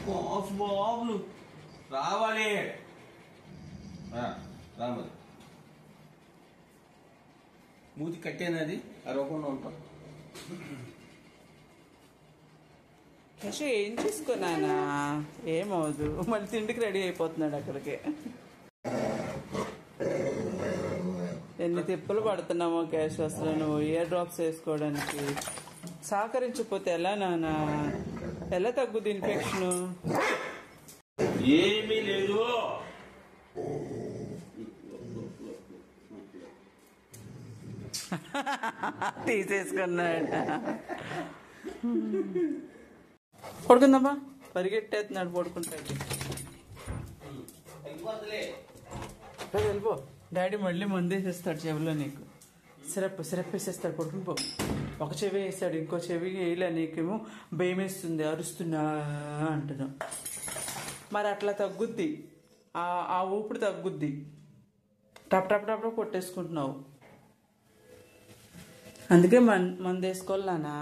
బాబులు రావాలి రావాలి మూతి కట్టేనది అరవకుండా ఉంటాం. కషు ఏం చేసుకున్నానా ఏమవుదు మళ్ళీ తిండికి రెడీ అయిపోతున్నాడు అక్కడికి. ఎన్ని తిప్పులు పడుతున్నామో క్యాష్ అసలు నువ్వు ఇయర్ డ్రాప్స్ వేసుకోవడానికి. సహకరించకపోతే ఎలా నానా, ఎలా తగ్గుద్ది ఇన్ఫెక్షన్? ఏమీ లేదు. తీసేసుకున్నాడ. పడుకుందామా, పరిగెట్టేస్తున్నాడు పడుకుంటాడు. వెళ్ళిపో, డాడీ మళ్ళీ మందు వేసేస్తాడు చెవిలో నీకు. సిరప్ వేసేస్తాడు, పడుకుని పో. ఒక చెవి వేసాడు, ఇంకో చెవి వేయలే, నీకేమో భయం వేస్తుంది, అరుస్తున్నా అంటున్నావు. మరి అట్లా తగ్గుద్ది, ఆ ఊపిరి తగ్గుద్ది. టప్ టప్ టప్ కొట్టేసుకుంటున్నావు. అందుకే మందు వేసుకోవాలి నానా.